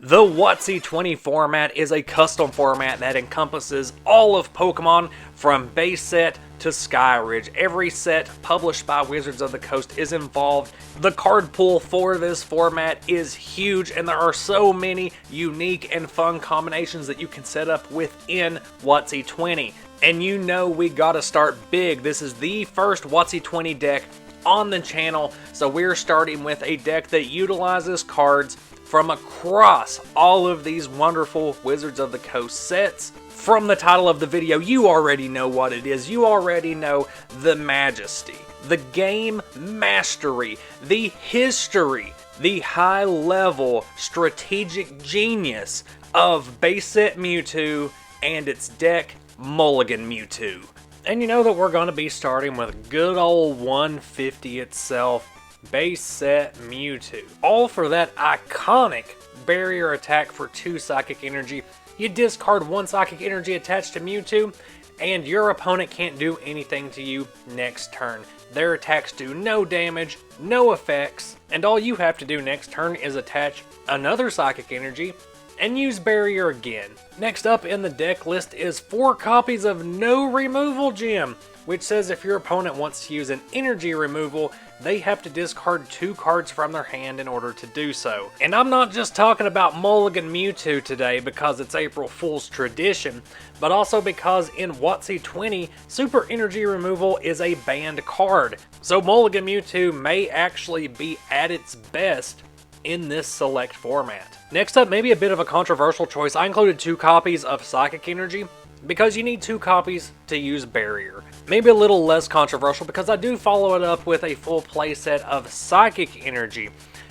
The WotC-20 format is a custom format that encompasses all of Pokemon from base set to Sky Ridge. Every set published by Wizards of the Coast is involved. The card pool for this format is huge, and there are so many unique and fun combinations that you can set up within WotC-20. And you know we gotta start big. This is the first WotC-20 deck on the channel, so we're starting with a deck that utilizes cards from across all of these wonderful Wizards of the Coast sets. From the title of the video, you already know what it is. You already know the majesty, the game mastery, the history, the high level strategic genius of base set Mewtwo and its deck Mulligan Mewtwo. And you know that we're going to be starting with good old 150 itself, base set Mewtwo. All for that iconic barrier attack for 2 psychic energy. You discard 1 psychic energy attached to Mewtwo, and your opponent can't do anything to you next turn. Their attacks do no damage, no effects, and all you have to do next turn is attach another psychic energy and use barrier again. Next up in the deck list is 4 copies of No Removal Gem, which says if your opponent wants to use an energy removal, they have to discard 2 cards from their hand in order to do so. And I'm not just talking about Mulligan Mewtwo today because it's April Fool's tradition, but also because in WotC-20, Super Energy Removal is a banned card. So Mulligan Mewtwo may actually be at its best in this select format. Next up, maybe a bit of a controversial choice. I included 2 copies of Psychic Energy because you need 2 copies to use Barrier. Maybe a little less controversial because I do follow it up with a full playset of Psychic Energy.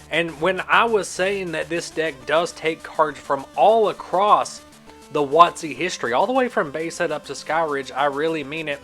And when I was saying that this deck does take cards from all across the WotC history, all the way from base set up to Sky Ridge, I really mean it.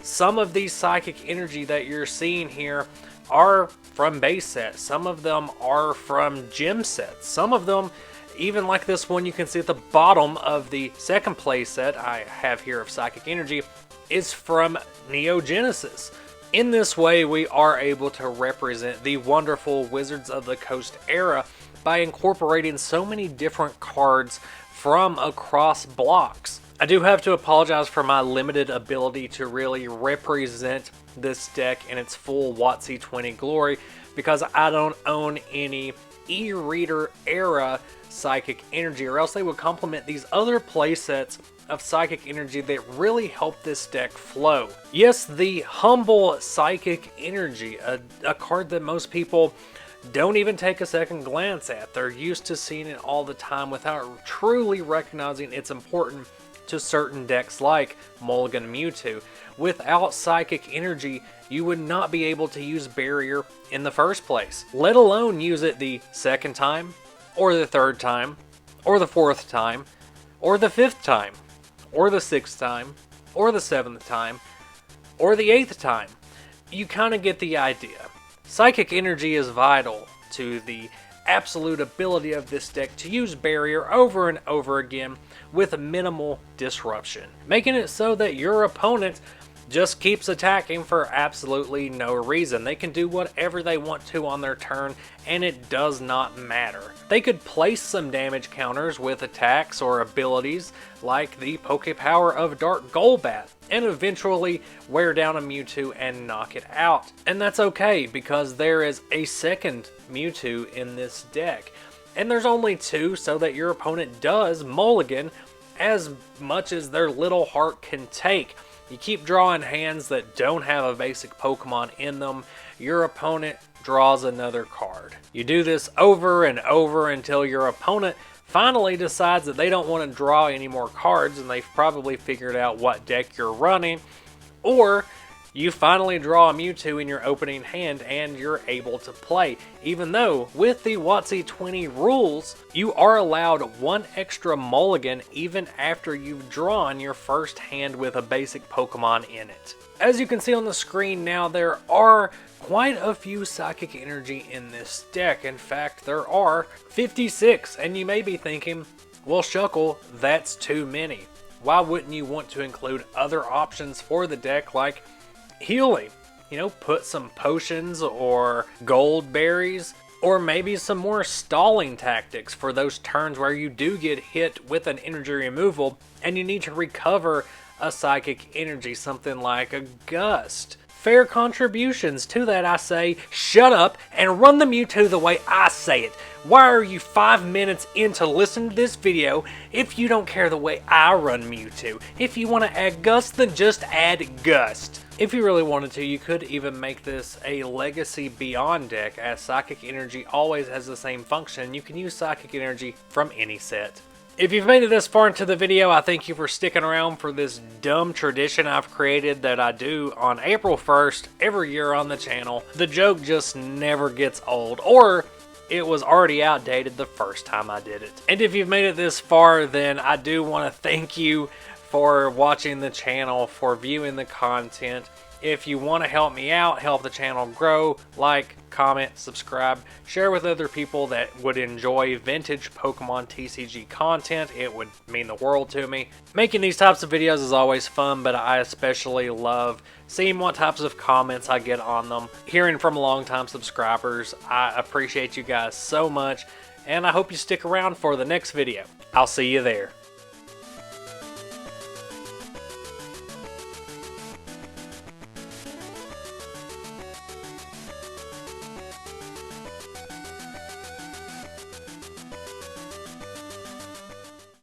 Some of these Psychic Energy that you're seeing here are from base sets. Some of them are from gym sets. Some of them, even like this one you can see at the bottom of the second play set I have here of Psychic Energy, is from Neo Genesis. In this way, we are able to represent the wonderful Wizards of the Coast era by incorporating so many different cards from across blocks. I do have to apologize for my limited ability to really represent this deck in its full WotC-20 glory because I don't own any e-reader era Psychic Energy, or else they would complement these other playsets of Psychic Energy that really help this deck flow. Yes, the humble Psychic Energy, a card that most people don't even take a second glance at. They're used to seeing it all the time without truly recognizing its importance to certain decks like Mulligan Mewtwo. Without Psychic Energy, you would not be able to use Barrier in the first place, let alone use it the second time, or the third time, or the 4th time, or the 5th time, or the 6th time, or the 7th time, or the 8th time. You kind of get the idea. Psychic Energy is vital to the absolute ability of this deck to use Barrier over and over again with minimal disruption, making it so that your opponent just keeps attacking for absolutely no reason. They can do whatever they want to on their turn, and it does not matter. They could place some damage counters with attacks or abilities like the Poke Power of Dark Golbat, and eventually wear down a Mewtwo and knock it out. And that's okay, because there is a second Mewtwo in this deck. And there's only 2, so that your opponent does mulligan as much as their little heart can take. You keep drawing hands that don't have a basic Pokemon in them, your opponent draws another card. You do this over and over until your opponent finally decides that they don't want to draw any more cards and they've probably figured out what deck you're running, or you finally draw a Mewtwo in your opening hand and you're able to play. Even though with the WotC-20 rules, you are allowed 1 extra mulligan even after you've drawn your first hand with a basic Pokemon in it. As you can see on the screen now, there are quite a few Psychic Energy in this deck. In fact, there are 56, and you may be thinking, well, Shuckle, that's too many. Why wouldn't you want to include other options for the deck like healing? You know, put some potions or gold berries Or maybe some more stalling tactics for those turns where you do get hit with an energy removal and you need to recover a psychic energy, something like a gust. Fair contributions to that, I say. Shut up and run the Mewtwo the way I say it. Why are you 5 minutes into listening to this video if you don't care the way I run Mewtwo? If you want to add Gust, then just add Gust. If you really wanted to, you could even make this a Legacy Beyond deck, as Psychic Energy always has the same function. You can use Psychic Energy from any set. If you've made it this far into the video, I thank you for sticking around for this dumb tradition I've created that I do on April 1st every year on the channel. The joke just never gets old, or it was already outdated the first time I did it. And if you've made it this far, then I do want to thank you for watching the channel, for viewing the content. If you want to help me out, help the channel grow, like, comment, subscribe, share with other people that would enjoy vintage Pokemon TCG content. It would mean the world to me. Making these types of videos is always fun, but I especially love seeing what types of comments I get on them. Hearing from longtime subscribers, I appreciate you guys so much, and I hope you stick around for the next video. I'll see you there.